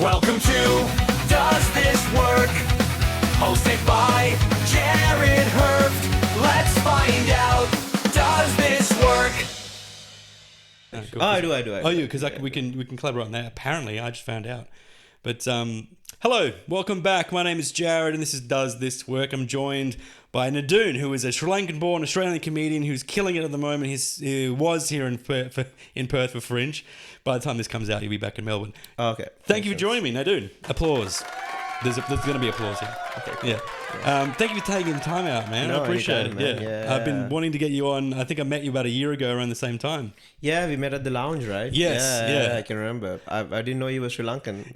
Welcome to Does This Work? Hosted by Jared Herft. Let's find out. Does this work? Cool. I do. Oh, you? Because we can collaborate on that. Apparently, I just found out. But hello, welcome back. My name is Jared, and this is Does This Work? I'm joined by Nadun, who is a Sri Lankan-born Australian comedian who's killing it at the moment. He was here in Perth for Fringe. By the time this comes out, he'll be back in Melbourne. Oh, okay. Thank you for joining me, Nadun. Applause. There's going to be applause here. Okay, cool. Yeah. Thank you for taking the time out, man. No, I appreciate anytime, it. man. Yeah. I've been wanting to get you on. I think I met you about a year ago around the same time. Yeah, we met at the lounge, right? Yes, yeah. I can remember. I didn't know you were Sri Lankan.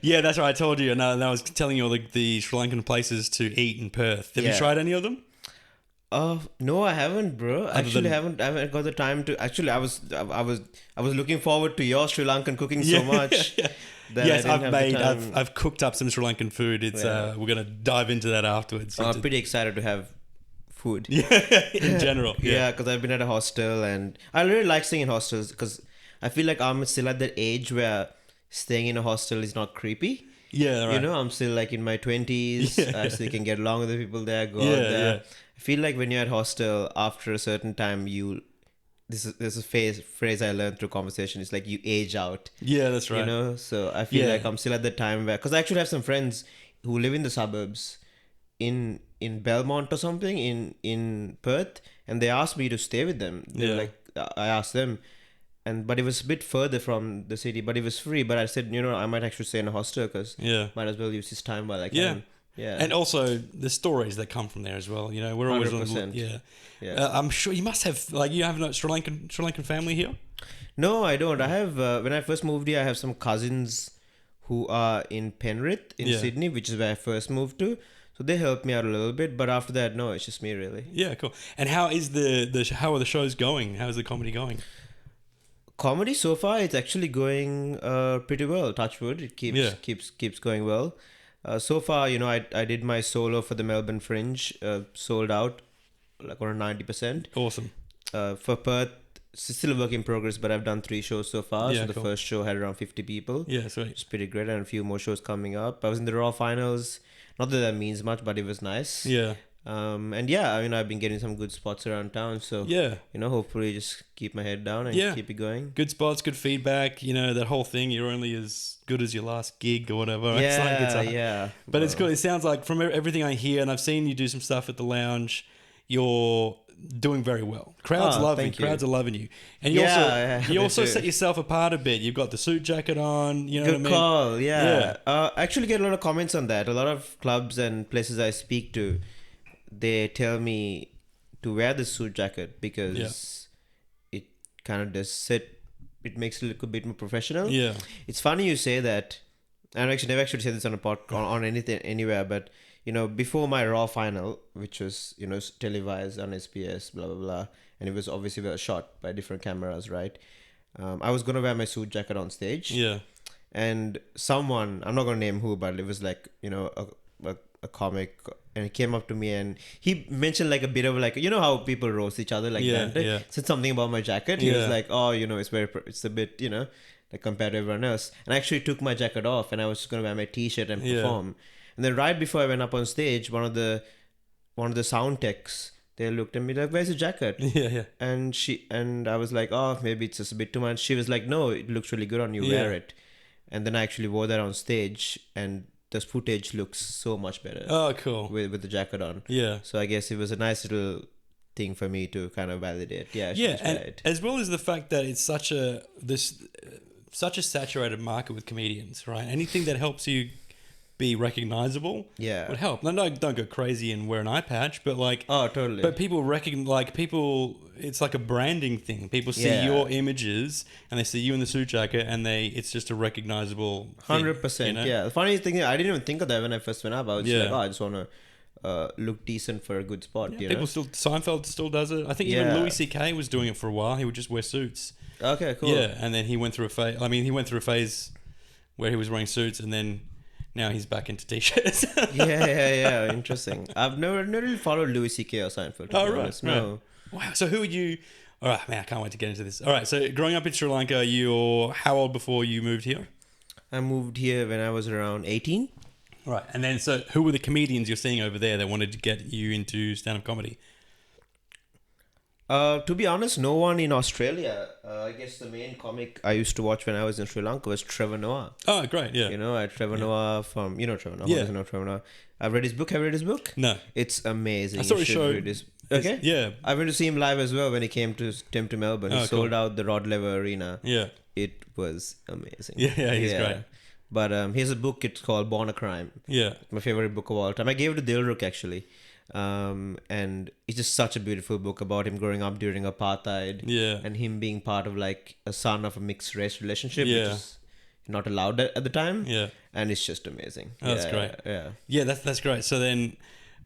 Yeah, that's right. I told you, and I was telling you all the Sri Lankan places to eat in Perth. Have you tried any of them? No, I haven't, bro. I haven't got the time to. Actually, I was looking forward to your Sri Lankan cooking so much. Yes, I've cooked up some Sri Lankan food. It's we're gonna dive into that afterwards. I'm pretty excited to have food. In general. Yeah, because I've been at a hostel and I really like staying in hostels because I feel like I'm still at that age where staying in a hostel is not creepy. Yeah, right. You know, I'm still like in my 20s. I still can get along with the people there, go out there. Yeah. I feel like when you're at hostel, after a certain time, there's a phrase I learned through conversation. It's like you age out. Yeah, that's right. You know, so I feel like I'm still at the time where, because I actually have some friends who live in the suburbs, in Belmont or something in Perth, and they asked me to stay with them. I asked them, but it was a bit further from the city, but it was free. But I said, I might actually stay in a hostel because might as well use this time while I can. Yeah. And also the stories that come from there as well. You know, we're always 100%. I'm sure you must have you have a Sri Lankan family here. No, I don't. I have when I first moved here, I have some cousins who are in Penrith in Sydney, which is where I first moved to. So they helped me out a little bit, but after that, no, it's just me really. Yeah, cool. And how is how are the shows going? How is the comedy going? Comedy so far, it's actually going pretty well. Touch wood, it keeps going well. So far, I did my solo for the Melbourne Fringe, sold out like around 90%. Awesome. For Perth, it's still a work in progress, but I've done 3 shows so far. Yeah, so the first show had around 50 people. Yeah, sweet. It's pretty great, and a few more shows coming up. I was in the Raw finals. Not that that means much, but it was nice. Yeah. I've been getting some good spots around town. So hopefully just keep my head down and keep it going. Good spots, good feedback. You know, that whole thing. You're only as good as your last gig or whatever. But it's cool. It sounds like from everything I hear, and I've seen you do some stuff at the lounge, you're doing very well. Crowds love you. Crowds are loving you. And you also set yourself apart a bit. You've got the suit jacket on. You know good what I mean? Call. Yeah. I actually get a lot of comments on that. A lot of clubs and places I speak to, they tell me to wear the suit jacket because it kind of does sit. It makes it look a bit more professional. Yeah. It's funny you say that. I never actually said this on a podcast on anything anywhere, but before my Raw final, which was televised on SBS, blah blah blah, and it was obviously well shot by different cameras, right? I was gonna wear my suit jacket on stage. Yeah. And someone, I'm not gonna name who, but it was like a comic, and he came up to me and he mentioned like a bit of like, how people roast each other like that. Yeah. Said something about my jacket. He was like, oh, it's a bit, like compared to everyone else. And I actually took my jacket off and I was just going to wear my t-shirt and perform. And then right before I went up on stage, one of the sound techs, they looked at me like, where's your jacket? Yeah. And I was like, oh, maybe it's just a bit too much. She was like, no, it looks really good on you, wear it. And then I actually wore that on stage, and the footage looks so much better. Oh, cool. With the jacket on. Yeah. So I guess it was a nice little thing for me to kind of validate. Yeah. And as well as the fact that it's such a saturated market with comedians, right? Anything that helps you be recognizable would help. No, don't go crazy and wear an eye patch, but like... Oh, totally. But people it's like a branding thing. People see your images and they see you in the suit jacket and it's just a recognizable thing, 100%, yeah. The funny thing is, I didn't even think of that when I first went up. I was like, I just want to look decent for a good spot, Seinfeld still does it. I think even Louis C.K. was doing it for a while. He would just wear suits. Okay, cool. Yeah, and then he went through a phase where he was wearing suits, and then now he's back into t-shirts. yeah. Interesting. I've never really followed Louis C.K. or Seinfeld. Oh, right. No. Wow. So who are you? All right, man. I can't wait to get into this. All right. So growing up in Sri Lanka, you're how old before you moved here? I moved here when I was around 18. Right. And then, so who were the comedians you're seeing over there that wanted to get you into stand-up comedy? To be honest, no one in Australia. I guess the main comic I used to watch when I was in Sri Lanka was Trevor Noah. Oh, great. Yeah. You know, Trevor Noah from, Trevor Noah. Yeah. Who doesn't know Trevor Noah? I've read his book. Have you read his book? No. It's amazing. I saw You his should show. read okay. Yeah. I went to see him live as well when he came to Melbourne. He Oh, sold cool. out the Rod Laver Arena. Yeah. It was amazing. Yeah, he's great. But here's a book. It's called Born a Crime. Yeah. My favorite book of all time. I gave it to Dilruk actually. And it's just such a beautiful book about him growing up during apartheid. Yeah. And him being part of like a son of a mixed race relationship, Yeah. which is not allowed at the time. Yeah. And it's just amazing. Oh, that's great. Yeah. Yeah, that's great. So then,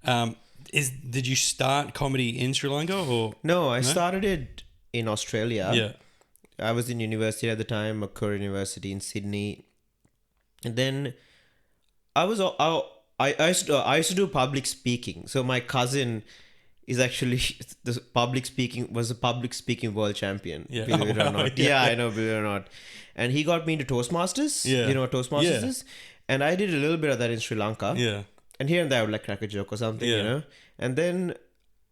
did you start comedy in Sri Lanka or? No, I started it in Australia. Yeah. I was in university at the time, Macquarie University in Sydney. And then I used to do public speaking. So my cousin is actually a public speaking world champion. Yeah. Believe it or wow. not. Yeah. Yeah, I know, believe it or not. And he got me into Toastmasters. Yeah. You know what Toastmasters Yeah. is? And I did a little bit of that in Sri Lanka. Yeah. And here and there I would like crack a joke or something, Yeah. you know. And then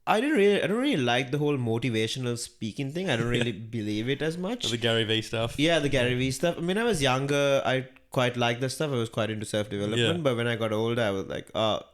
I don't really like the whole motivational speaking thing. I don't really believe it as much. The Gary Vee stuff. Yeah, the Gary Vee stuff. I mean, I was younger. I quite liked that stuff. I was quite into self-development. Yeah. But when I got older, I was like, I'm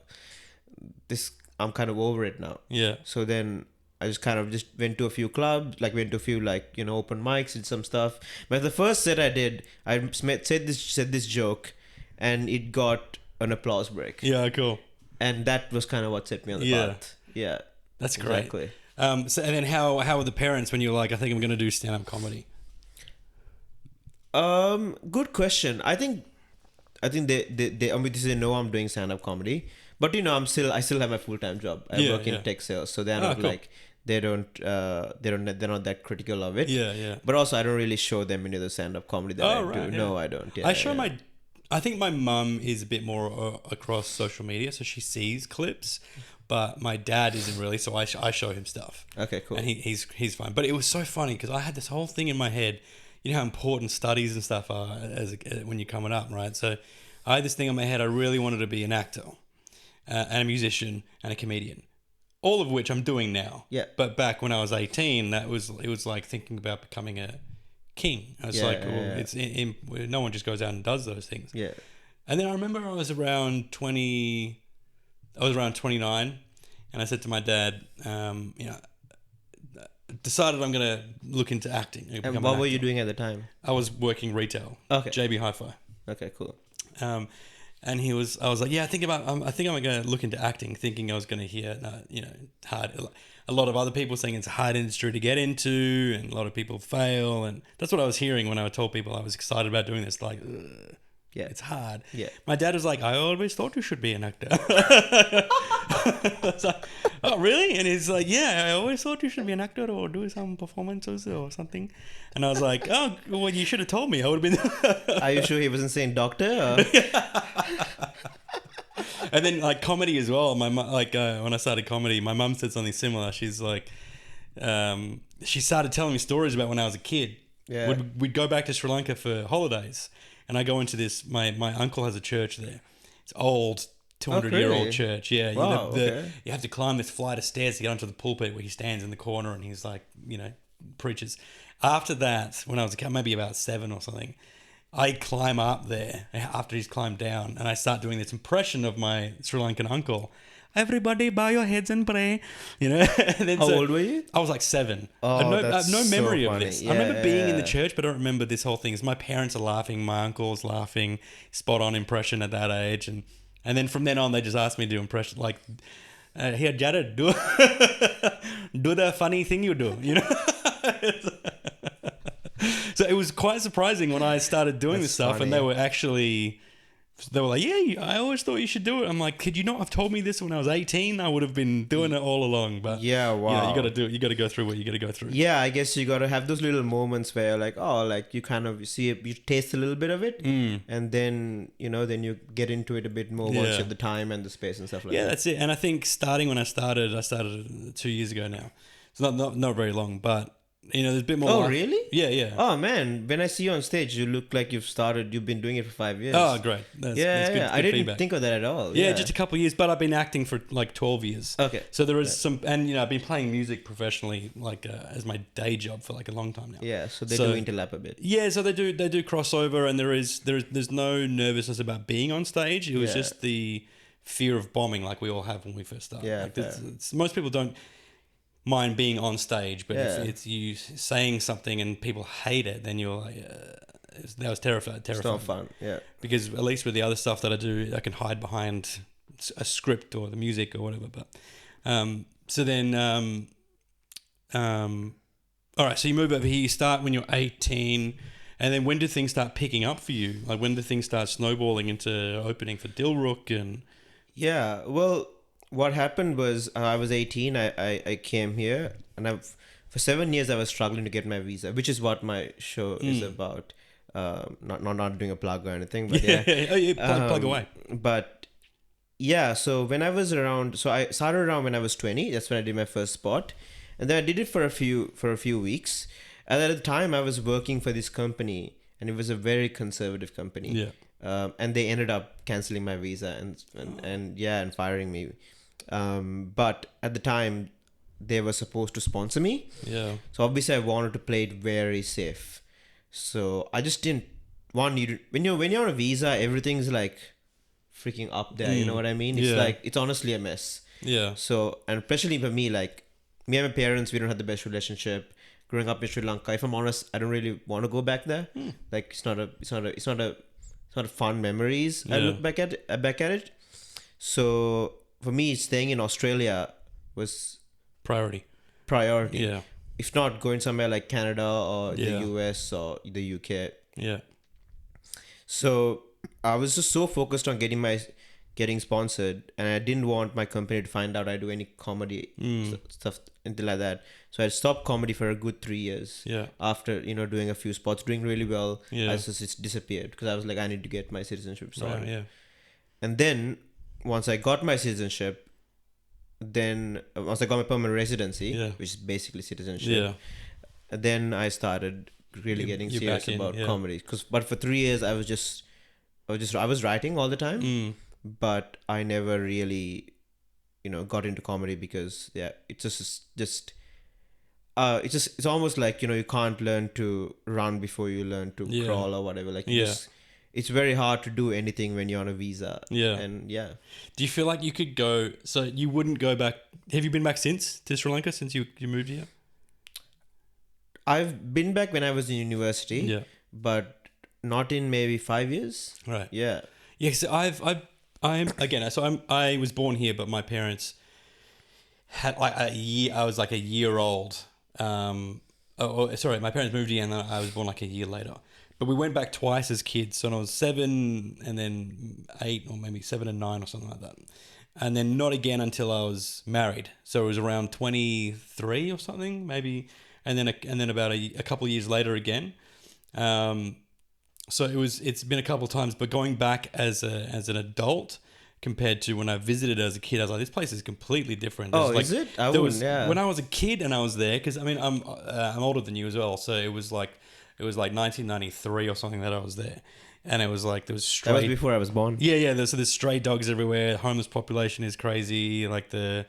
kind of over it now. Yeah. So then I just kind of went to a few clubs, went to a few open mics, did some stuff. But the first set I did, I said this joke, and it got an applause break. Yeah. Cool. And that was kind of what set me on the path. Yeah. That's great. Exactly. So and then how were the parents when you were like, I think I'm going to do stand-up comedy? Good question. I think they obviously know I'm doing stand-up comedy, but I still have my full-time job. I work in tech sales, so they're not cool. they're not that critical of it. Yeah, yeah. But also, I don't really show them any of the stand-up comedy that I do. Right, No, I don't. Yeah, I think my mum is a bit more across social media, so she sees clips, but my dad isn't really, so I show him stuff. Okay, cool. And he's fine. But it was so funny because I had this whole thing in my head. You know how important studies and stuff are when you're coming up, right? So I had this thing in my head. I really wanted to be an actor, and a musician, and a comedian. All of which I'm doing now. Yeah. But back when I was 18, it was like thinking about becoming a king. I was it's no one just goes out and does those things. Yeah. And then I remember I was around 29, and I said to my dad, decided I'm going to look into acting. And what were you doing at the time? I was working retail. Okay. JB Hi-Fi. Okay, cool. And I was like, yeah, I think I'm going to look into acting, thinking I was going to hear, hard. A lot of other people saying it's a hard industry to get into, and a lot of people fail, and that's what I was hearing when I told people I was excited about doing this. Like, ugh, Yeah. it's hard. Yeah. My dad was like, I always thought you should be an actor. I was like, oh, really? And he's like, yeah, I always thought you should be an actor or do some performances or something. And I was like, oh, well, you should have told me. I would have been. Are you sure he wasn't saying doctor? Or? And then like comedy as well. My mum, when I started comedy, my mum said something similar. She's like, she started telling me stories about when I was a kid. Yeah. We'd go back to Sri Lanka for holidays, and I go into this. My uncle has a church there. It's old, 200-year-old really? church. Yeah, Wow, okay. you have to climb this flight of stairs to get onto the pulpit where he stands in the corner and he's like, preaches. After that, when I was maybe about 7 or something, I climb up there after he's climbed down, and I start doing this impression of my Sri Lankan uncle. Everybody bow your heads and pray, And then How old were you? I was like 7. Oh, I have that's no so memory of funny. this. Yeah, I remember being in the yeah. church, but I don't remember this whole thing. My parents are laughing, my uncle's laughing, spot on impression at that age, and then from then on they just asked me to do impression like, here Jared, do the funny thing you do, So it was quite surprising when I started doing this stuff, and they were like, yeah, I always thought you should do it. I'm like, could you not have told me this when I was 18? I would have been doing it all along. But Yeah, wow. you got to do it. You got to go through what you got to go through. Yeah, I guess you got to have those little moments where you kind of see it, you taste a little bit of it, and then then you get into it a bit more once you have the time and the space and stuff like that. Yeah, that's it. And I think when I started 2 years ago now. It's not very long, but There's a bit more. Oh, really? Yeah, yeah. Oh man, when I see you on stage, you look like you've been doing it for 5 years. Oh, great. That's good, I didn't feedback. think of that at all. Yeah, just a couple of years, but I've been acting for like 12 years. Okay. So there is some, and I've been playing music professionally, like as my day job for like a long time now. Yeah, so they do interlap a bit. Yeah, so they do crossover, and there's no nervousness about being on stage. It was just the fear of bombing, like we all have when we first start. Yeah, like most people don't mind being on stage, but if it's you saying something and people hate it, then you're like, that was terrifying. It's not fun, yeah. Because at least with the other stuff that I do, I can hide behind a script or the music or whatever. But so then, all right. So you move over here. You start when you're 18, and then when do things start picking up for you? Like when do things start snowballing into opening for Dilrook and? Yeah, well, what happened was I was 18. I came here, and for 7 years I was struggling to get my visa, which is what my show is about. Not doing a plug or anything, but plug away. But yeah, so when I was around, so I started around when I was 20. That's when I did my first spot, and then I did it for a few weeks. And at the time, I was working for this company, and it was a very conservative company. Yeah. And they ended up canceling my visa and firing me. But at the time, they were supposed to sponsor me. Yeah. So obviously, I wanted to play it very safe. So I just didn't want you to. When you're on a visa, everything's like freaking up there. You know what I mean? It's like it's honestly a mess. Yeah. So, and especially for me, like me and my parents, we don't have the best relationship. Growing up in Sri Lanka, if I'm honest, I don't really want to go back there. Like it's not a fun memories. I look back at it. So for me, staying in Australia was priority. Yeah. If not, going somewhere like Canada or the US or the UK. Yeah. So I was just so focused on getting sponsored, and I didn't want my company to find out I do any comedy stuff, anything like that. So I stopped comedy for a good 3 years. Yeah. After doing a few spots, doing really well, Yeah. I just disappeared because I was like, I need to get my citizenship sorted. Right, yeah. And then once I got my citizenship, then once I got my permanent residency, which is basically citizenship, then I started really getting serious about comedy. But for 3 years, I was writing all the time, but I never really, got into comedy because it's almost like you can't learn to run before you learn to crawl or whatever. Like it's very hard to do anything when you're on a visa. Yeah. And Do you feel like you could go? So you wouldn't go back? Have you been back since to Sri Lanka since you moved here? I've been back when I was in university. Yeah. But not in maybe 5 years. Right. Yeah. Yeah. So I was born here, but my parents had like a year. I was like a year old. My parents moved here, and then I was born like a year later. But we went back twice as kids. So when I was 7 and then 8 or maybe 7 and 9 or something like that. And then not again until I was married. So it was around 23 or something, maybe. And then about a couple of years later again. So it's been a couple of times, but going back as an adult compared to when I visited as a kid, I was like, this place is completely different. Is it? When I was a kid and I was there, because I mean I'm older than you as well, so it was like 1993 or something that I was there, and it was like there was stray. That was before I was born. Yeah. There's stray dogs everywhere. Homeless population is crazy. Like there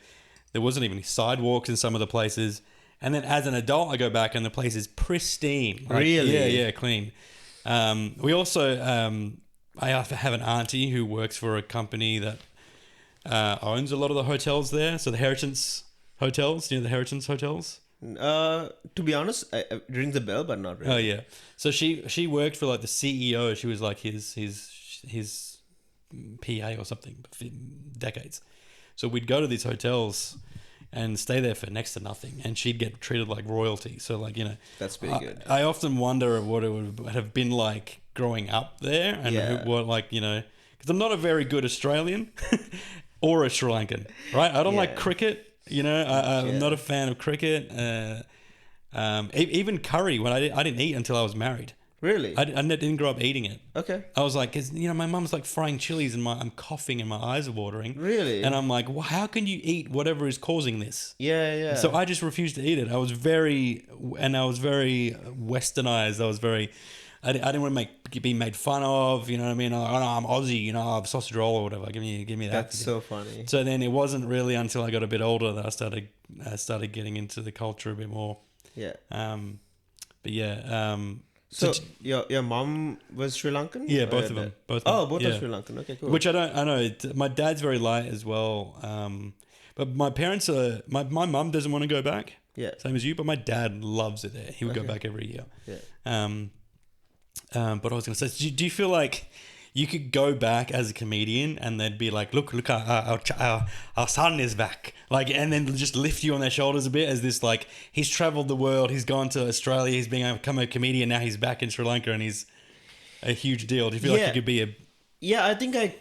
wasn't even sidewalks in some of the places. And then as an adult, I go back and the place is pristine. Like, really? Yeah, clean. We also, I have an auntie who works for a company that owns a lot of the hotels there. So the Heritage Hotels, the Heritage Hotels? To be honest, it rings a bell, but not really. Oh, yeah. So she worked for like the CEO. She was like his PA or something for decades. So we'd go to these hotels and stay there for next to nothing, and she'd get treated like royalty. So like, that's pretty good. I often wonder what it would have been like growing up there, and because I'm not a very good Australian or a Sri Lankan, right? I don't like cricket. I'm not a fan of cricket. Even curry, when I didn't eat until I was married Really? I didn't grow up eating it. Okay. I was like, 'cause, my mum's like frying chilies and I'm coughing and my eyes are watering. Really? And I'm like, well, how can you eat whatever is causing this? Yeah, yeah. So I just refused to eat it. I was very westernized. I didn't want to be made fun of. You know what I mean? Oh, no, I'm Aussie. I'm sausage roll or whatever. Give me that. That's so funny. So then it wasn't really until I got a bit older that I started getting into the culture a bit more. Yeah. But yeah. So your mom was Sri Lankan? Yeah, Or both your of them. dad? Both. Oh, of them. both Yeah. are Sri Lankan. Okay, cool. Which I know. My dad's very light as well. But my parents are. My mum doesn't want to go back. Yeah. Same as you. But my dad loves it there. He would go back every year. Yeah. But I was going to say, do you feel like you could go back as a comedian and they'd be like, look, our son is back. Like, and then just lift you on their shoulders a bit as this, like, he's traveled the world. He's gone to Australia. He's become a comedian. Now he's back in Sri Lanka and he's a huge deal. Do you feel like you could be a... Yeah, I think I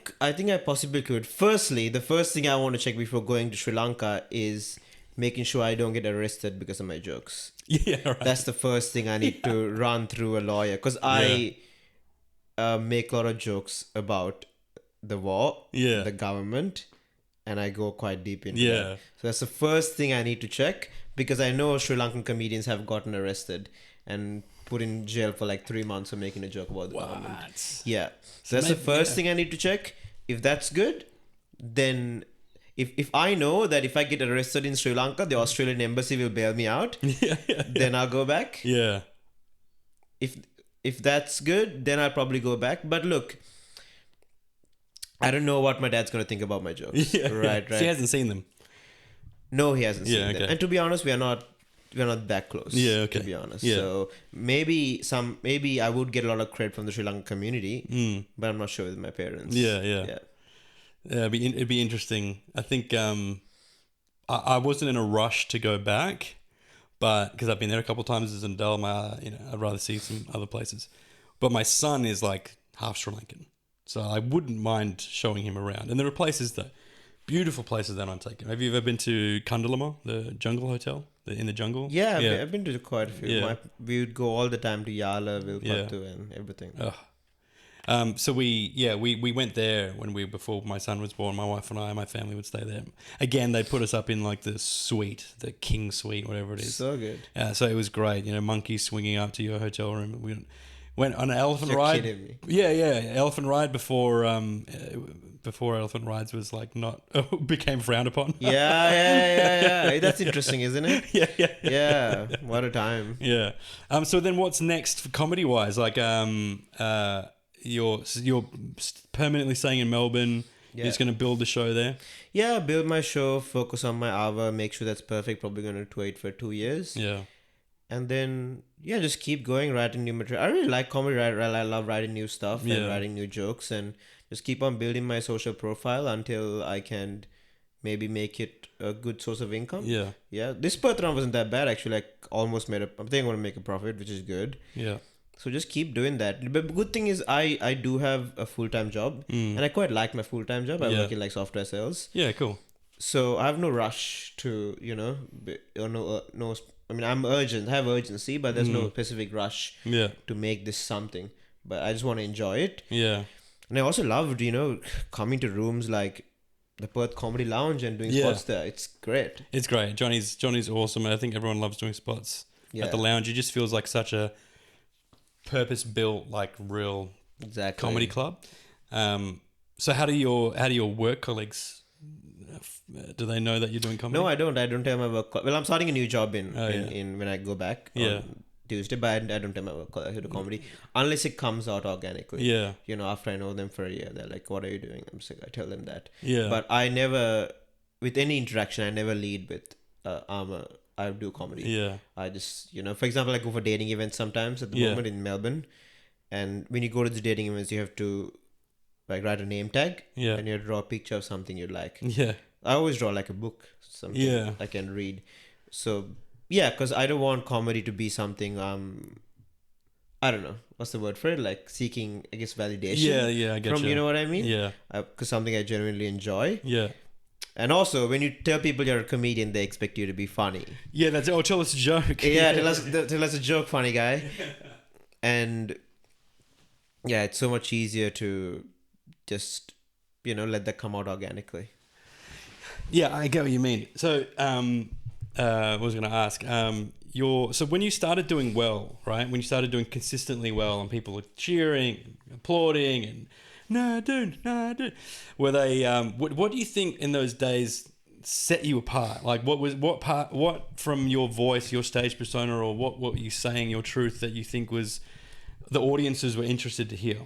possibly could. Firstly, the first thing I want to check before going to Sri Lanka is making sure I don't get arrested because of my jokes. Yeah, right. That's the first thing I need to run through a lawyer, because I make a lot of jokes about the war, the government, and I go quite deep into that. So that's the first thing I need to check, because I know Sri Lankan comedians have gotten arrested and put in jail for like 3 months for making a joke about the government. Yeah. So that's the first thing I need to check. If that's good, then if I know that if I get arrested in Sri Lanka, the Australian embassy will bail me out, then I'll go back. Yeah. If that's good, then I'll probably go back. But look, I don't know what my dad's going to think about my jokes. Right. He hasn't seen them. No, he hasn't seen them. Okay. And to be honest, we're not that close. Yeah, okay. To be honest. Yeah. So maybe I would get a lot of credit from the Sri Lankan community, but I'm not sure with my parents. Yeah. It'd be interesting. I think I wasn't in a rush to go back, but because I've been there a couple of times as an adult, I'd rather see some other places. But my son is like half Sri Lankan, so I wouldn't mind showing him around. And there are beautiful places that I'm taking. Have you ever been to Kundalama, the jungle hotel in the jungle? Yeah, I've been to quite a few. Yeah. We would go all the time to Yala, Vilpattu, and everything. So we went there before my son was born. My wife and my family would stay there. Again, they put us up in like the suite, the king suite, whatever it is. So good. So it was great. Monkeys swinging up to your hotel room. We went on an elephant You're ride. kidding me. Yeah, elephant ride before elephant rides was like not became frowned upon. Yeah. That's interesting, isn't it? Yeah. Yeah. What a time. Yeah. So then, what's next for comedy wise? Like you're permanently staying in Melbourne. You're just going to build the show there. Yeah, build my show, focus on my hour, make sure that's perfect. Probably going to tour it for 2 years. Yeah. And then, just keep going, writing new material. I really like comedy. I love writing new stuff and writing new jokes, and just keep on building my social profile until I can maybe make it a good source of income. Yeah. Yeah. This Perth round wasn't that bad, actually. I almost I think I'm going to make a profit, which is good. Yeah. So just keep doing that. But the good thing is I do have a full-time job, and I quite like my full-time job. I work in like software sales. Yeah, cool. So I have no rush to, I mean, I'm urgent. I have urgency, but there's no specific rush to make this something. But I just want to enjoy it. Yeah. And I also loved, coming to rooms like the Perth Comedy Lounge and doing spots there. It's great. It's great. Johnny's awesome. I think everyone loves doing spots at the lounge. It just feels like such a purpose-built, like real comedy club. So how do your work colleagues, do they know that you're doing comedy? No, I don't. I don't tell my work. Well, I'm starting a new job in when I go back on Tuesday, but I don't tell my work colleagues to do comedy unless it comes out organically. Yeah. After I know them for a year, they're like, "What are you doing?" I'm like, I tell them that. Yeah. But I never, with any interaction, I never lead with I do comedy. Yeah. I just, for example, I go for dating events sometimes at the moment in Melbourne. And when you go to the dating events, you have to like write a name tag. Yeah. And you draw a picture of something you like. Yeah. I always draw like a book, something I can read. So, because I don't want comedy to be something, I don't know, what's the word for it? Like seeking, I guess, validation. Yeah, I get you. You know what I mean? Yeah. Because something I genuinely enjoy. Yeah. And also, when you tell people you're a comedian, they expect you to be funny. Yeah, that's tell us a joke. Yeah, tell us a joke, funny guy. And Yeah, it's so much easier to just, let that come out organically. Yeah, I get what you mean. So, I was going to ask, so when you started doing well, right? When you started doing consistently well, and people were cheering, applauding, and Nadun, were they? What do you think in those days set you apart? Like, what from your voice, your stage persona, or what were you saying, your truth that you think was the audiences were interested to hear?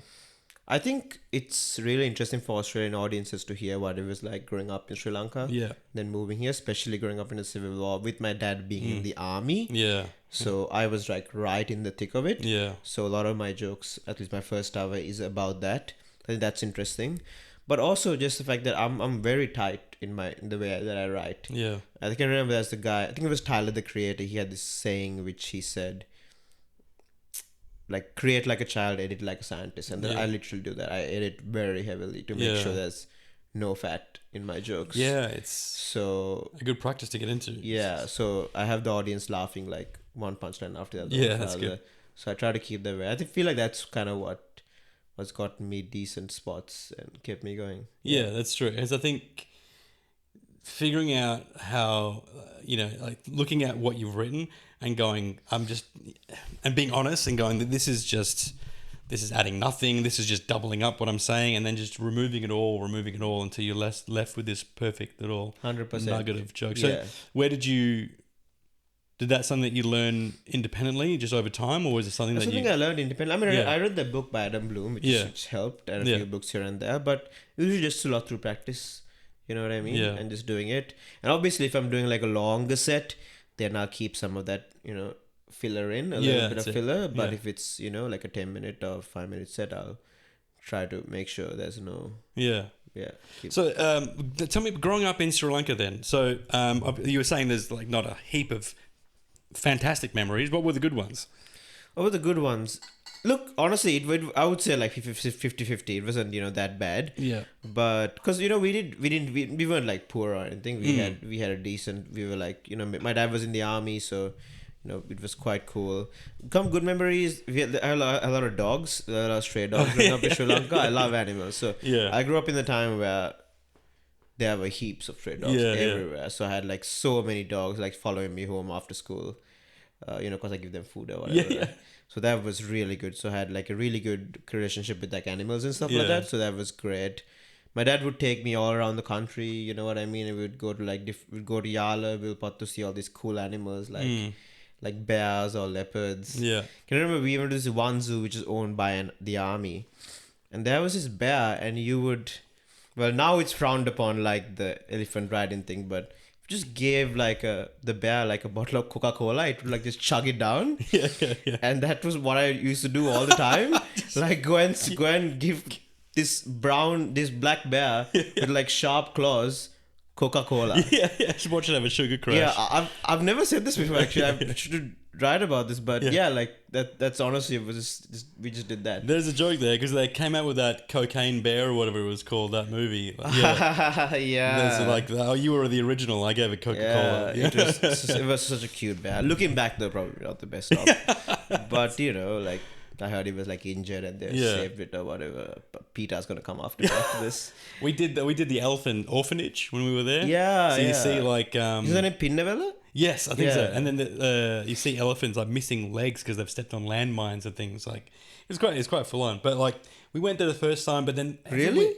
I think it's really interesting for Australian audiences to hear what it was like growing up in Sri Lanka. Yeah. Then moving here, especially growing up in the civil war with my dad being in the army. Yeah. So I was like right in the thick of it. Yeah. So a lot of my jokes, at least my first hour, is about that. I think that's interesting. But also just the fact that I'm very tight in the way that I write. Yeah. I can remember there's the guy, I think it was Tyler the Creator, he had this saying which he said, like, create like a child, edit like a scientist. And then I literally do that. I edit very heavily to make sure there's no fat in my jokes. Yeah, it's so a good practice to get into. Yeah, so I have the audience laughing like one punchline after the other. Yeah, that's good. So I try to keep that way. I feel like that's kind of what's gotten me decent spots and kept me going. Yeah, that's true. Because I think figuring out how, like looking at what you've written and going, and being honest and going that this is adding nothing. This is just doubling up what I'm saying, and then just removing it all until you're left with this perfect little 100% nugget of jokes. So where did that something that you learn independently just over time, or was it something I learned independently? I mean, I read the book by Adam Bloom, which helped, and a few books here and there, but usually just a lot through practice. You know what I mean? Yeah. And just doing it. And obviously, if I'm doing like a longer set, then I'll keep some of that, filler in, a little bit of filler. But if it's, like a 10-minute or 5-minute set, I'll try to make sure there's no... Yeah. Yeah. So tell me, growing up in Sri Lanka then, so you were saying there's like not a heap of fantastic memories. What were the good ones? What were the good ones? Look, honestly, I would say like 50-50. It wasn't, that bad. Yeah. But because, we weren't like poor or anything. We had a decent, we were like, my dad was in the army, so, it was quite cool. Good memories. We had a lot of dogs, a lot of stray dogs growing up in Sri Lanka. I love animals. So I grew up in the time where there were heaps of stray dogs everywhere. So I had like so many dogs like following me home after school, because I give them food or whatever. So that was really good. So I had like a really good relationship with like animals and stuff like that. So that was great. My dad would take me all around the country. You know what I mean? And we'd go to we'd go to Yala, Wilpot to see all these cool animals like bears or leopards. Yeah. Can you remember we went to this one zoo which is owned by the army, and there was this bear, and now it's frowned upon like the elephant riding thing, but just gave the bear like a bottle of Coca-Cola, it would like just chug it down. Yeah. And that was what I used to do all the time. Like go and give this black bear with like sharp claws Coca-Cola. Yeah. Just watch it have a sugar crash. Yeah, I've never said this before actually. I should write about this, but like that's honestly it was we just did that. There's a joke there because they came out with that Cocaine Bear or whatever it was called, that movie. Yeah. There's like, you were the original. I gave it Coca-Cola. Yeah. It was such a cute bear. Looking back though, probably not the best of. But like I heard he was like injured and they saved it or whatever. But Peter's gonna come after this. We did the elephant orphanage when we were there. Yeah. So you see like is that in Pinnavella? Yes, I think so. And then you see elephants like missing legs because they've stepped on landmines and things. Like it's quite full on. But like we went there the first time, but then really,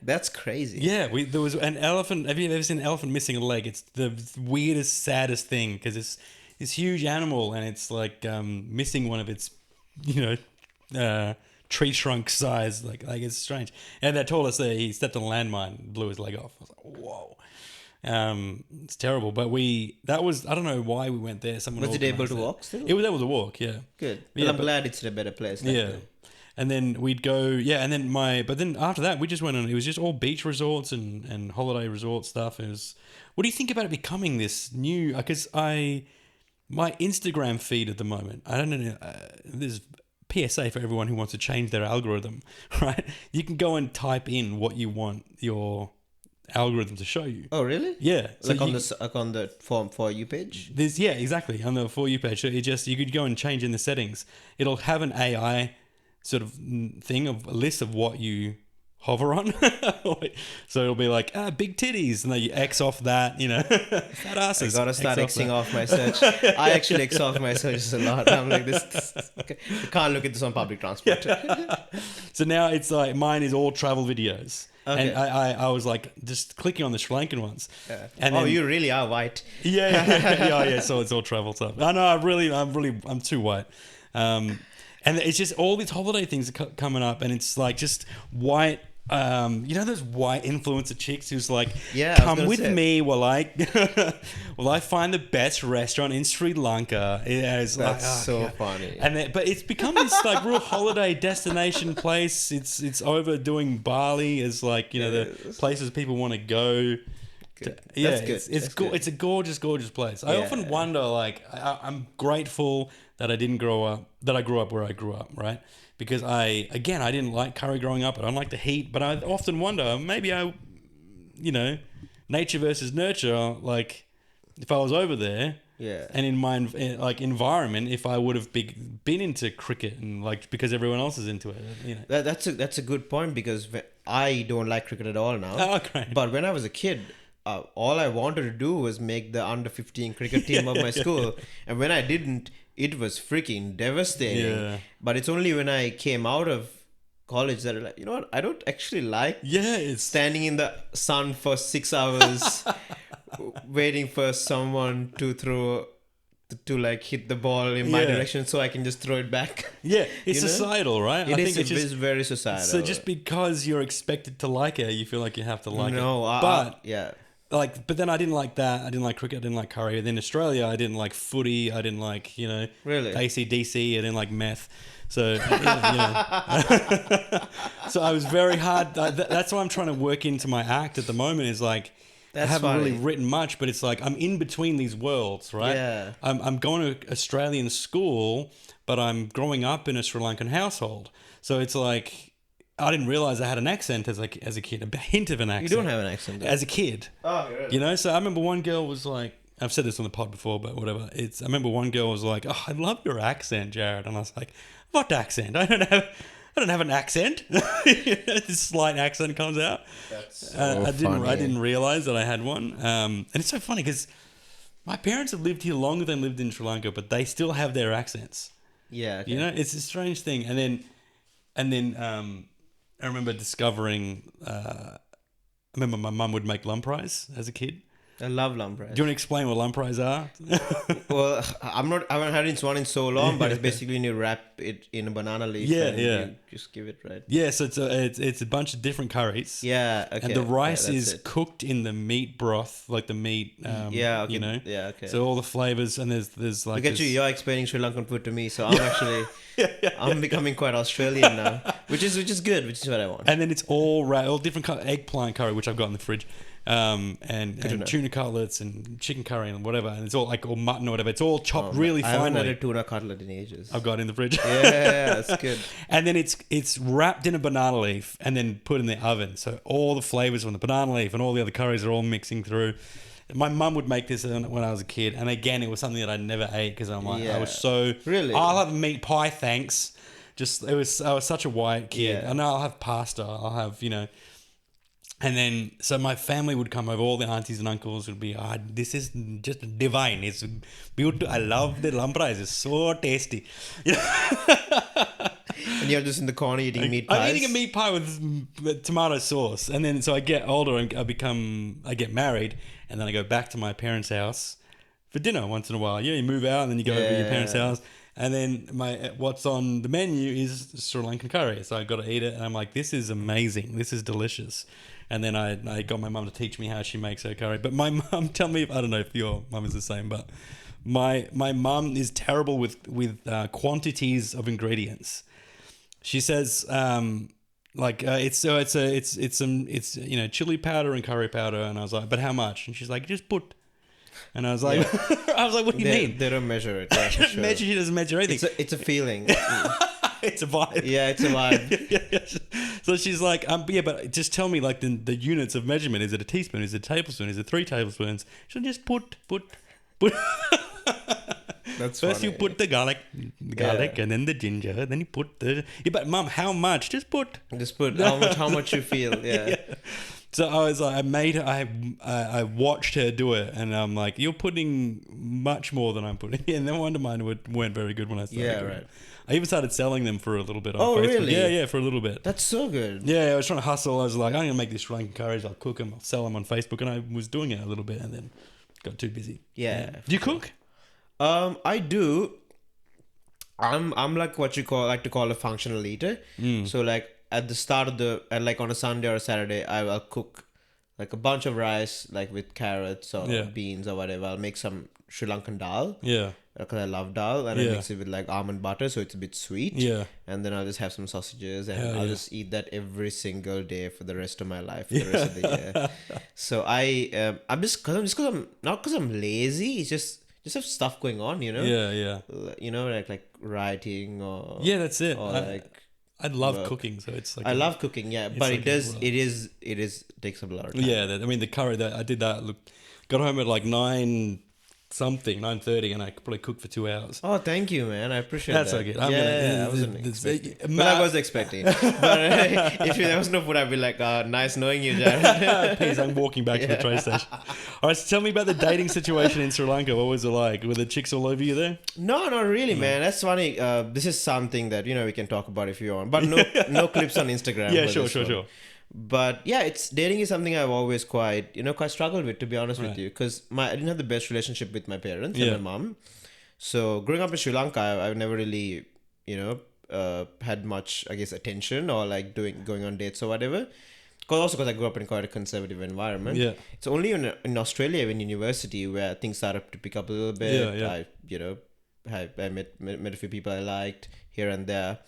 that's crazy. Yeah, there was an elephant. Have you ever seen an elephant missing a leg? It's the weirdest, saddest thing because it's this huge animal and it's like missing one of its, tree trunk size. Like it's strange. And they told us that he stepped on a landmine, and blew his leg off. I was like, whoa. It's terrible, but I don't know why we went there. Was it able to walk still? It was able to walk, yeah. Good. Well, I'm glad it's in a better place. And then we'd go, and then but then after that we just went on. It was just all beach resorts and holiday resort stuff. It was. What do you think about it becoming this new? Because my Instagram feed at the moment, I don't know. There's PSA for everyone who wants to change their algorithm, right? You can go and type in what you want your algorithm to show you. Oh, really? Yeah. So on the For You page? Exactly. On the For You page. So you could go and change in the settings. It'll have an AI sort of thing of a list of what you hover on. So it'll be like big titties, and then you X off that, fat asses. I gotta start Xing off my search. I actually X off my searches a lot. I'm like this you can't look at this on public transport. So now it's like mine is all travel videos. Okay. And I was like just clicking on the Sri Lankan ones. Yeah. And Oh, then, you really are white. yeah. So it's all travel stuff. I know. I'm too white. And it's just all these holiday things are coming up, and it's like just white. Those white influencer chicks who's like, come with me while I find the best restaurant in Sri Lanka. That's so funny. But it's become this like real holiday destination place. It's overdoing Bali as like the places people want to go. That's good. It's a gorgeous place. I often wonder, like, I'm grateful that I grew up where I grew up, right? Because I didn't like curry growing up. I don't like the heat, but I often wonder, maybe nature versus nurture, like, if I was over there, and in my environment, if I would have been into cricket and like because everyone else is into it, That's a good point, because I don't like cricket at all now. Oh, great. But when I was a kid, all I wanted to do was make the under 15 cricket team of my school, and when I didn't, it was freaking devastating. Yeah. But it's only when I came out of college that I like, what, I don't actually like standing in the sun for 6 hours waiting for someone to throw to like hit the ball in my direction so I can just throw it back. Yeah, it's societal, right? It's very societal. So just because you're expected to like it, you feel like you have to like it. Yeah. But then I didn't like that. I didn't like cricket. I didn't like curry. Then Australia, I didn't like footy. I didn't like, really AC/DC. I didn't like meth. So, so I was very hard. That's why I'm trying to work into my act at the moment is like, I haven't really written much, but it's like I'm in between these worlds, right? Yeah. I'm going to Australian school, but I'm growing up in a Sri Lankan household. So it's like, I didn't realize I had an accent as a kid, a hint of an accent. You don't have an accent, though. As a kid. Oh, really? So I remember one girl was like, I've said this on the pod before, but whatever. I remember one girl was like, "Oh, I love your accent, Jared," and I was like, "What accent? I don't have an accent." This slight accent comes out. That's so funny. I didn't realize that I had one. And it's so funny because my parents have lived here longer than lived in Sri Lanka, but they still have their accents. Yeah. Okay. It's a strange thing. And then I remember discovering. I remember my mum would make lampreis as a kid. I love lampreis. Do you want to explain what lampreis are? Well, I haven't had one in so long, but it's basically when you wrap it in a banana leaf. You just give it, right? Yeah, so it's a bunch of different curries. Yeah, okay. And the rice is cooked in the meat broth, like the meat. Yeah, okay. Yeah, okay. So all the flavors and there's like. Look at you're explaining Sri Lankan food to me, so I'm actually I'm becoming quite Australian now, which is good, which is what I want. And then it's all different eggplant curry, which I've got in the fridge. And tuna cutlets and chicken curry and whatever, and it's all like all mutton or whatever. It's all chopped really finely. I haven't had a tuna cutlet in ages. I've got it in the fridge. Yeah, that's good. And then it's wrapped in a banana leaf and then put in the oven. So all the flavors from the banana leaf and all the other curries are all mixing through. My mum would make this when I was a kid, and again, it was something that I never ate because I'm like, I was so really. I'll have meat pie, thanks. I was such a white kid, and I'll have pasta. I'll have And then, so my family would come over, all the aunties and uncles would be, this is just divine. It's beautiful. I love the lampreis. It's so tasty. And you're just in the corner eating meat pies? I'm eating a meat pie with tomato sauce. And then, so I get older and I get married. And then I go back to my parents' house for dinner once in a while. You move out and then you go over to your parents' house. And then what's on the menu is Sri Lankan curry. So I got to eat it. And I'm like, this is amazing. This is delicious. And then I got my mum to teach me how she makes her curry. But my mum, tell me, I don't know if your mum is the same, but my mum is terrible with quantities of ingredients. She says it's chili powder and curry powder, and I was like, but how much? And she's like, just put. And I was like, what do you mean? They don't measure it. Yeah, sure. She doesn't measure anything. It's a feeling. It's a vibe. Yeah, it's a vibe. So she's like, but just tell me like the units of measurement. Is it a teaspoon? Is it a tablespoon? Is it 3 tablespoons? She'll just put. That's First you funny. put the garlic, and then the ginger. Then you put the. Yeah, but mum, how much? Just put. Just put how much you feel. Yeah. So I was like, I watched her do it, and I'm like, you're putting much more than I'm putting. And no wonder mine weren't very good when I started. Yeah, doing right. it. I even started selling them for a little bit on Oh, Facebook. really? Yeah, for a little bit. That's so good. Yeah, I was trying to hustle. I was like, I'm going to make these Sri Lankan curries. I'll cook them. I'll sell them on Facebook. And I was doing it a little bit and then got too busy. Yeah. Do you cook? I do. I'm like what you like to call a functional eater. So like at the start of like on a Sunday or a Saturday, I'll cook like a bunch of rice, like with carrots or beans or whatever. I'll make some Sri Lankan dal. Yeah. Because I love dal, and I mix it with like almond butter, so it's a bit sweet. Yeah. And then I'll just have some sausages, and I'll just eat that every single day for the rest of my life, for the rest of the year. So I'm just because I'm lazy. It's just have stuff going on, you know. Yeah. You know, like writing or That's it. Or I love cooking, so it's like I love cooking, but like it takes up a lot of time. Yeah, I mean the curry that I did that. Look, got home at like 9:30, and I could probably cook for 2 hours. Oh, thank you, man. I appreciate That's that. okay. I wasn't expecting. But I was expecting. But if there was no food, I'd be like, nice knowing you, Jared. Peace, I'm walking back to the train station. All right, so tell me about the dating situation in Sri Lanka. What was it like? Were the chicks all over you there? No, not really, man. That's funny. This is something that, we can talk about if you want. But no clips on Instagram. Yeah, sure. But yeah, dating is something I've always quite struggled with, to be honest with you, because I didn't have the best relationship with my parents and my mom. So growing up in Sri Lanka, I've never really, had much, I guess, attention or like going on dates or whatever. Because I grew up in quite a conservative environment. Yeah. It's only in Australia, in university, where things started to pick up a little bit. Yeah. I met a few people I liked here and there.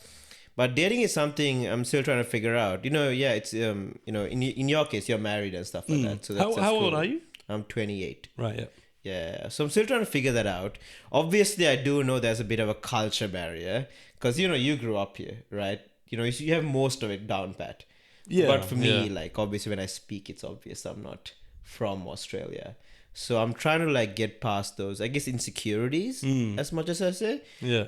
But dating is something I'm still trying to figure out. It's in your case, you're married and stuff like that. So that's how cool. old are you? I'm 28. Right. Yeah. Yeah. So I'm still trying to figure that out. Obviously, I do know there's a bit of a culture barrier because you grew up here, right? You have most of it down pat. Yeah. But for me, like obviously when I speak, it's obvious I'm not from Australia. So I'm trying to like get past those, I guess, insecurities as much as I say. Yeah.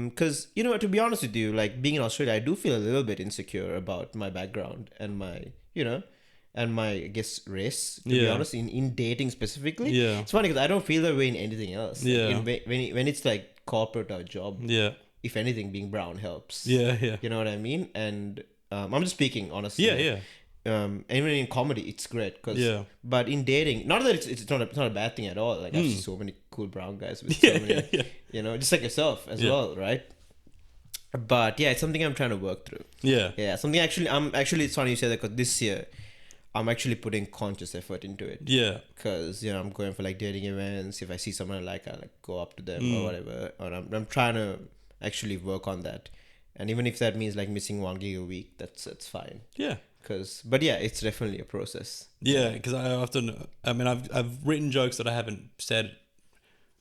Because, to be honest with you, like being in Australia, I do feel a little bit insecure about my background and my, and my, I guess, race, to be honest, in dating specifically. Yeah. It's funny because I don't feel that way in anything else. Yeah. Like, when it's like corporate or job, if anything, being brown helps. Yeah. You know what I mean? And I'm just speaking honestly. Yeah. Even in comedy, it's great. But in dating, not that it's not a bad thing at all. Like I've seen so many cool brown guys with so many, just like yourself as well, right? But yeah, it's something I'm trying to work through. Yeah. Something actually, it's funny you say that because this year, I'm actually putting conscious effort into it. Yeah. Because I'm going for like dating events. If I see someone I like go up to them or whatever. Or I'm trying to actually work on that. And even if that means like missing 1 gig a week, that's fine. Yeah. But yeah, it's definitely a process. Yeah, because I've written jokes that I haven't said.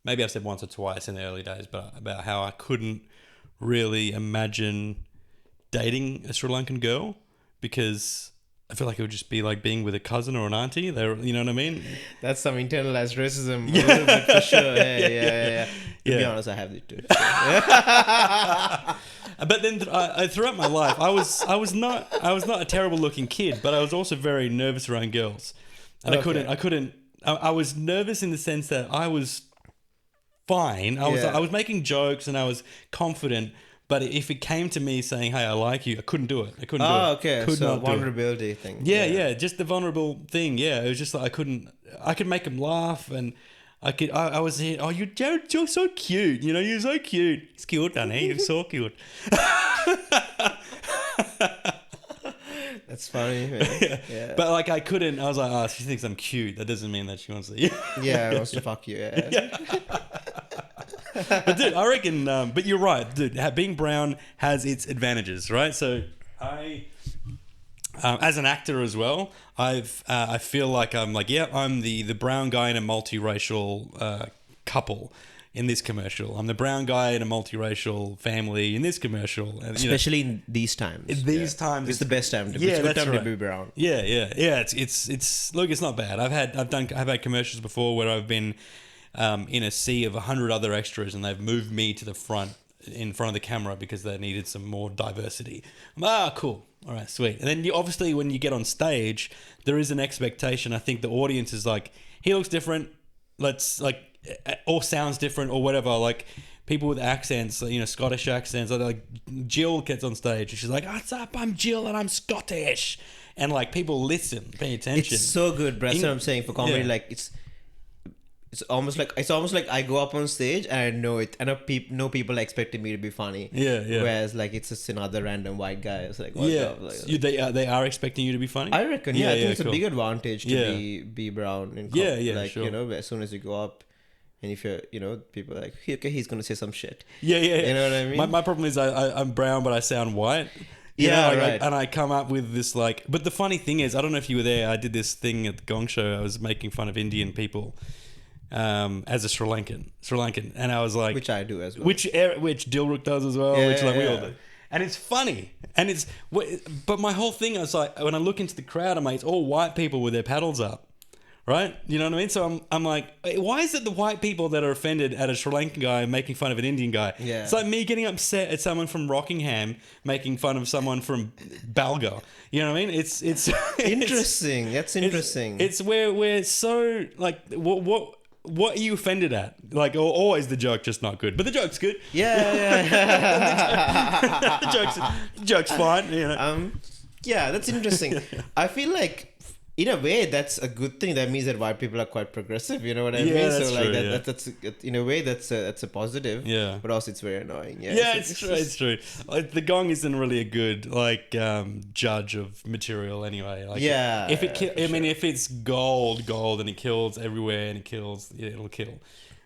Maybe I've said once or twice in the early days, but about how I couldn't really imagine dating a Sri Lankan girl because I feel like it would just be like being with a cousin or an auntie. You know what I mean? That's some internalized racism, a little bit for sure. Yeah. To be honest, I have it too. But then throughout my life, I was not a terrible looking kid, but I was also very nervous around girls, and I was nervous in the sense that I was fine. I was making jokes and I was confident. But if it came to me saying, "Hey, I like you," I couldn't do it. Okay. So vulnerability thing. Yeah, just the vulnerable thing. Yeah, it was just like I could make them laugh, and I was here. Oh, Jared, you're so cute. You're so cute. It's cute, Danny. You're so cute. That's funny, man. Yeah. But like I couldn't. I was like, she thinks I'm cute. That doesn't mean that she wants to. Yeah, wants to fuck you. Yeah. But dude, I reckon. But you're right, dude. Being brown has its advantages, right? So I, as an actor as well, I feel like I'm the brown guy in a multiracial couple in this commercial. I'm the brown guy in a multiracial family in this commercial. And, especially in these times. In these times, it's the best time to be. It's a good time to be brown. Yeah. It's look, it's not bad. I've had commercials before where I've been in a sea of 100 other extras, and they've moved me to the front in front of the camera because they needed some more diversity. Cool. All right, sweet. And then obviously when you get on stage, there is an expectation. I think the audience is like, he looks different. Let's like, or sounds different or whatever. Like people with accents, Scottish accents. Like Jill gets on stage and she's like, "What's up? I'm Jill and I'm Scottish." And like people listen, pay attention. It's so good, bro. That's what I'm saying for comedy. Yeah. Like it's almost like I go up on stage and I know it. I know people are expecting me to be funny. Yeah. Whereas like it's just another random white guy. It's like, what's up? Like, They are expecting you to be funny. I reckon. Yeah, I think it's cool. a big advantage to be brown. Like sure. as soon as you go up, and if you're people are like, okay, he's gonna say some shit. Yeah. You know what I mean? My problem is I'm brown but I sound white. Right. And I come up with this like, but the funny thing is, I don't know if you were there. I did this thing at the Gong Show. I was making fun of Indian people. As a Sri Lankan, and I was like, which I do as well, which Dilruk does as well, which we all do, and it's funny, and but my whole thing is like, when I look into the crowd, I'm like, it's all white people with their paddles up, right? You know what I mean? So I'm like, why is it the white people that are offended at a Sri Lankan guy making fun of an Indian guy? Yeah. It's like me getting upset at someone from Rockingham making fun of someone from Balga. You know what I mean? It's interesting. That's interesting. It's where we're so like, what are you offended at? Like, or is the joke just not good? But the joke's good. Yeah. the joke's fine. Yeah, that's interesting. I feel like, in a way, that's a good thing. That means that white people are quite progressive. You know what I mean? That's so like true, that's in a way that's a positive. Yeah. But also it's very annoying. It's true. It's true. Like, the Gong isn't really a good judge of material anyway. Like, if if it's gold and it kills everywhere and it'll kill.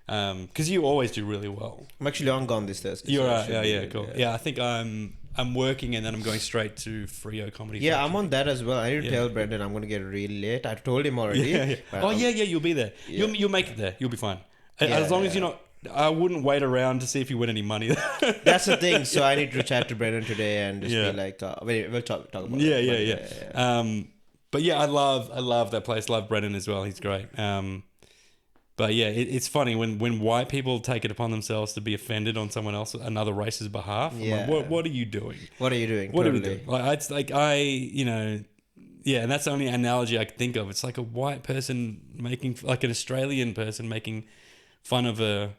Because you always do really well. I'm actually on Gone this Thursday. You're right. Yeah. Cool. Yeah, I think I'm working and then I'm going straight to Frio Comedy. Yeah, Factory. I'm on that as well. I need to tell Brendan I'm going to get really late. I told him already. Yeah. You'll be there. Yeah. You'll make it there. You'll be fine. As long as you're not... I wouldn't wait around to see if you win any money. That's the thing. So I need to chat to Brendan today and just be like... we'll talk about it. Yeah. But yeah, I love that place. Love Brendan as well. He's great. But yeah, it's funny when white people take it upon themselves to be offended on someone else, another race's behalf. Yeah. I'm like, what are you doing? What are you doing? What are we doing? Like, it's like and that's the only analogy I can think of. It's like a white person like an Australian person making fun of a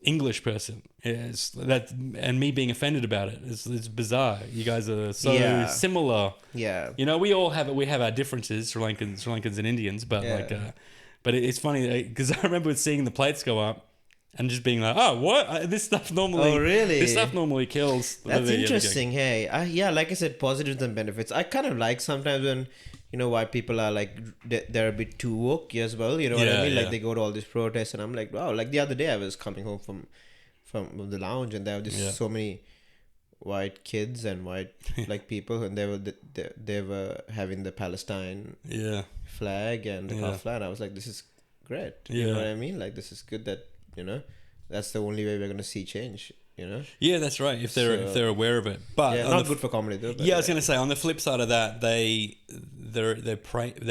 English person. And me being offended about it. It's bizarre. You guys are so similar. Yeah. We all have our differences, Sri Lankans and Indians, but but it's funny because I remember seeing the plates go up and just being like, "Oh, what? This stuff normally? Oh, really? This stuff normally kills." That's interesting. Hey, like I said, positives and benefits. I kind of like sometimes when white people are like they're a bit too woke as well. You know what I mean? Like they go to all these protests, and I'm like, wow. Like the other day, I was coming home from the lounge, and there were just so many white kids and white like people, and they were having the Palestine flag and the flag. I was like, this is great. You know what I mean? Like this is good that that's the only way we're gonna see change. Yeah, that's right. If they're aware of it, but not good for comedy though. I was gonna say on the flip side of that, they're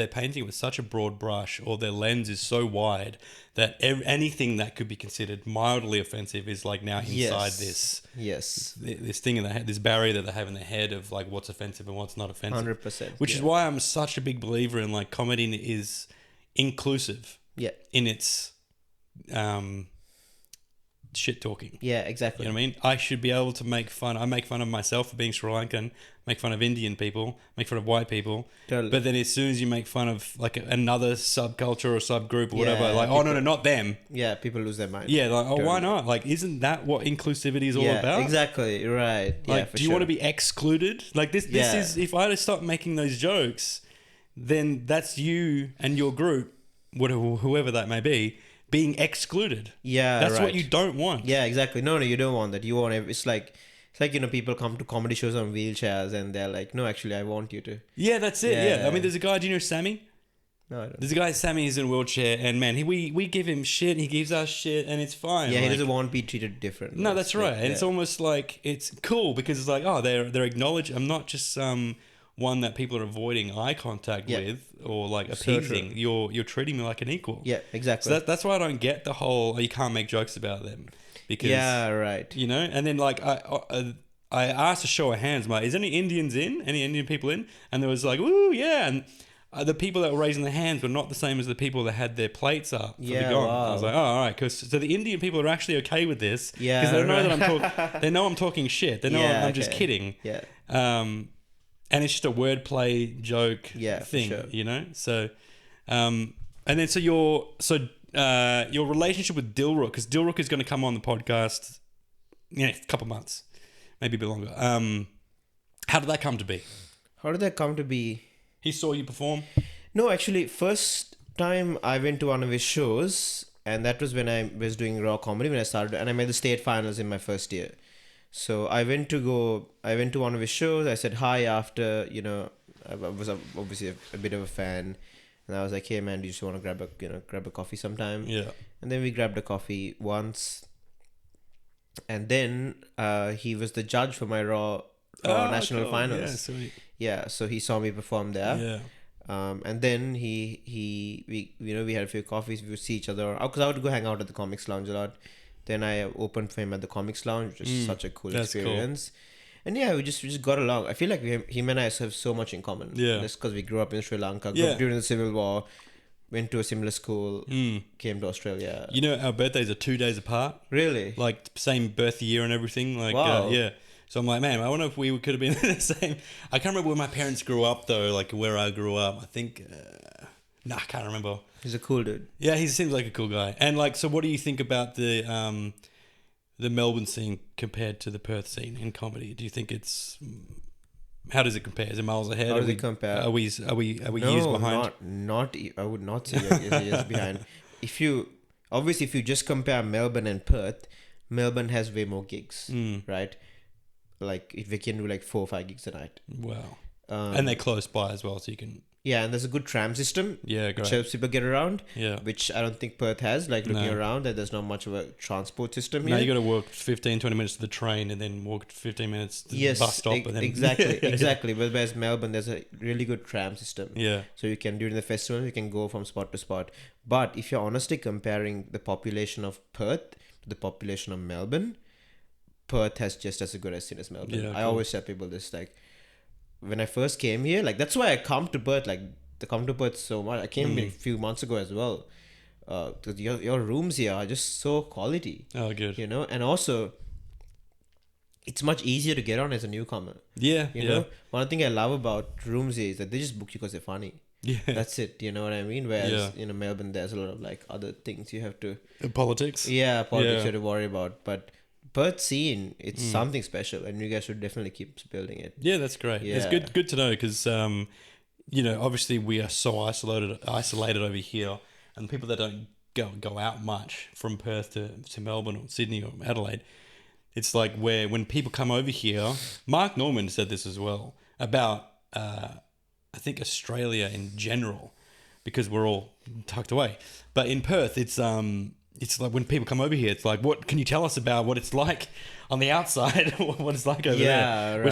painting with such a broad brush, or their lens is so wide that anything that could be considered mildly offensive is like now inside this thing in the head, this barrier that they have in their head of like what's offensive and what's not offensive. 100%. Which is why I'm such a big believer in like comedy is inclusive. Yeah. In its shit talking. Yeah, exactly. You know what I mean? I should be able to make fun. I make fun of myself for being Sri Lankan, make fun of Indian people, make fun of white people. Totally. But then as soon as you make fun of like another subculture or subgroup or whatever, like, people, oh, no, not them. Yeah, people lose their mind. Yeah, like, oh, why not? Like, isn't that what inclusivity is all about? Exactly. Right. Like, do you want to be excluded? Like, this is, if I stop making those jokes, then that's you and your group, whoever that may be, being excluded. Yeah, that's what you don't want. Yeah, exactly. No, you don't want that. You want it's like people come to comedy shows on wheelchairs and they're like, no, actually, I want you to. Yeah, that's it. Yeah. I mean, there's a guy. Do you know Sammy? No, I don't. There's a guy. Sammy is in a wheelchair, and man, we give him shit. He gives us shit, and it's fine. Yeah, he doesn't want to be treated different. No, that's right. And it's almost like it's cool because it's like, oh, they're acknowledged. I'm not just some one that people are avoiding eye contact with or like appeasing. You're treating me like an equal. Yeah, exactly. So that's why I don't get the whole you can't make jokes about them because right. You know, and then like I asked a show of hands, mate, is any Indians in? Any Indian people in? And there was like, ooh, yeah. And the people that were raising their hands were not the same as the people that had their plates up for the gong. Wow. I was like, oh, all right. So the Indian people are actually okay with this. Because they know that they know I'm talking shit. They know I'm just kidding. Yeah. And it's just a wordplay joke thing, sure. you know? So, and then so your relationship with Dilruk, because Dilruk is going to come on the podcast in a couple months, maybe a bit longer. How did that come to be? How did that come to be? He saw you perform? No, actually, first time I went to one of his shows, and that was when I was doing raw comedy when I started, and I made the state finals in my first year. So I went to one of his shows. I said hi after, you know, I was obviously a bit of a fan, and I was like, hey man, do you just want to grab a coffee sometime? Yeah. And then we grabbed a coffee once, and then he was the judge for my raw national finals. Yeah, sweet. Yeah, so he saw me perform there. Yeah. And then we had a few coffees. We would see each other because I would go hang out at the Comics Lounge a lot. Then I opened for him at the Comics Lounge, which is such a cool experience. Cool. And yeah, we just got along. I feel like him and I have so much in common. Yeah, just because we grew up in Sri Lanka, grew up during the Civil War, went to a similar school, came to Australia. You know, our birthdays are 2 days apart. Really? Like same birth year and everything. Like, wow. Yeah. So I'm like, man, I wonder if we could have been the same. I can't remember where my parents grew up though, like where I grew up. I think, I can't remember. He's a cool dude. Yeah, he seems like a cool guy. And like, so what do you think about the Melbourne scene compared to the Perth scene in comedy? Do you think how does it compare? Is it miles ahead? How does it compare? Are we years behind? Not. I would not say years behind. If you just compare Melbourne and Perth, Melbourne has way more gigs, right? Like if we can do like 4 or 5 gigs a night. Wow. And they're close by as well, so you can. Yeah, and there's a good tram system. Yeah, great. Which helps people get around. Yeah. Which I don't think Perth has. Like looking around, there's not much of a transport system here. No, you got to walk 15, 20 minutes to the train and then walk 15 minutes to the bus stop. And then exactly. But whereas Melbourne, there's a really good tram system. Yeah. So you can, during the festival, you can go from spot to spot. But if you're honestly comparing the population of Perth to the population of Melbourne, Perth has just as good a scene as Melbourne. Yeah, I always tell people this, like, when I first came here, like, that's why I come to Perth, like, I come to Perth so much. I came a few months ago as well. Because your rooms here are just so quality. Oh, good. You know, and also, it's much easier to get on as a newcomer. Yeah, You know, one thing I love about rooms here is that they just book you because they're funny. Yeah. That's it, you know what I mean? Whereas, Melbourne, there's a lot of, like, other things you have to... Politics? Yeah, politics you have to worry about. But Perth scene, it's something special, and you guys should definitely keep building it. Yeah, that's great. Yeah. It's good to know because, obviously we are so isolated over here, and people that don't go out much from Perth to Melbourne or Sydney or Adelaide, it's like when people come over here, Mark Norman said this as well about, I think Australia in general, because we're all tucked away. But in Perth, it's like when people come over here, it's like, what can you tell us about what it's like on the outside? What it's like over there? Yeah, right.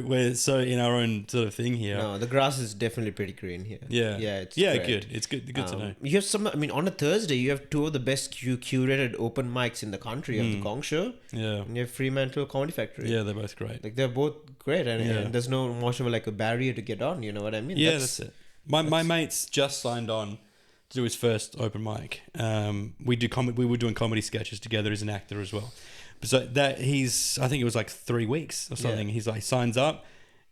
We're so in our own sort of thing here. No, the grass is definitely pretty green here. Yeah, it's great. good. It's good to know. You have on a Thursday, you have 2 of the best curated open mics in the country. You have the Gong Show, and you have Fremantle Comedy Factory. Yeah, they're both great. Like they're both great, and there's no much of a barrier to get on. You know what I mean? Yeah, that's it. My mate's just signed on to do his first open mic. We were doing comedy sketches together as an actor as well. So that I think it was like 3 weeks or something. Yeah. He's like signs up,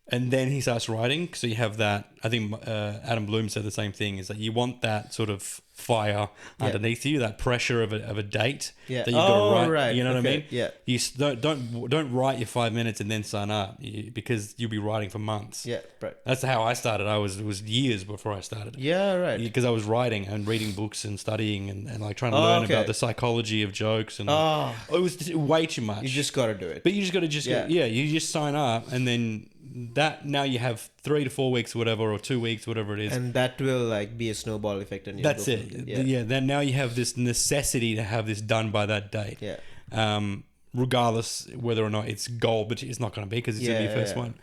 and then he starts writing. So you have that. I think Adam Bloom said the same thing. Is that you want that sort of fire underneath you, that pressure of a date that you've got to write. Right. You know what I mean? Yeah. You don't write your 5 minutes and then sign up because you'll be writing for months. Yeah, right. That's how I started. It was years before I started. Yeah, right. Because I was writing and reading books and studying and like trying to learn about the psychology of jokes and it was way too much. You just got to do it. But you just got to you just sign up and then now you have 3 to 4 weeks or whatever, or 2 weeks, whatever it is. And that will be a snowball effect. And that's it. Then now you have this necessity to have this done by that date. Yeah. Regardless whether or not it's goal, but it's not going to be because it's going to be your first one.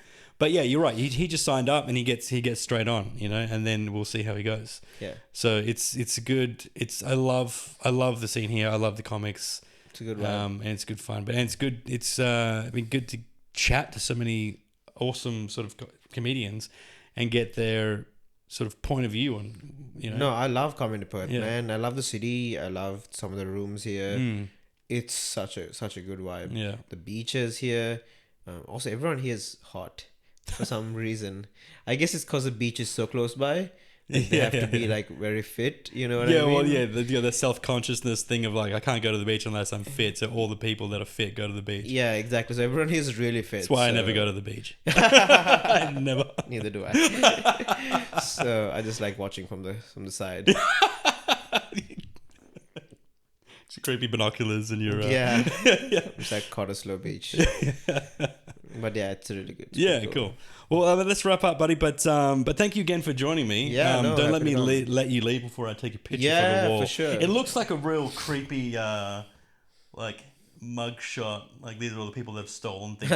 But yeah, you're right. He just signed up and he gets straight on, and then we'll see how he goes. Yeah. So it's good. I love the scene here. I love the comics. It's a good one. And it's good fun. But it's good. It's been good to chat to so many awesome sort of comedians and get their sort of point of view on, No, I love coming to Perth, man. I love the city. I love some of the rooms here. It's such a good vibe. Yeah. The beaches here. Also, everyone here is hot for some reason. I guess it's because the beach is so close by. They have to be like very fit, you know what I mean? Well, the self-consciousness thing of like, I can't go to the beach unless I'm fit. So all the people that are fit go to the beach. Yeah, exactly. So everyone here is really fit. That's why I never go to the beach. I never. Neither do I. So I just like watching from the side. It's creepy binoculars and you're... Yeah. It's like Cottesloe Beach. But yeah, it's really good. It's cool. Well, let's wrap up, buddy. But thank you again for joining me. Yeah, don't let me let you leave before I take a picture for the wall. For sure. It looks like a real creepy, like mug shot. Like these are all the people that have stolen things.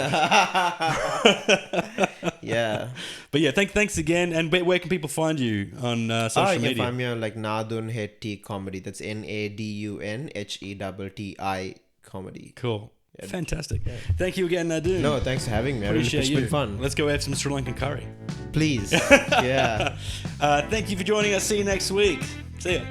Yeah. But yeah, thanks again. And where can people find you on social media? You can find me on like Nadun Hetti comedy. That's Nadun Hetti comedy. Cool. Fantastic. Yeah. Thank you again, Nadun. No, thanks for having me. Appreciate you. It's been fun. Let's go have some Sri Lankan curry. Please. Yeah. Thank you for joining us. See you next week. See ya.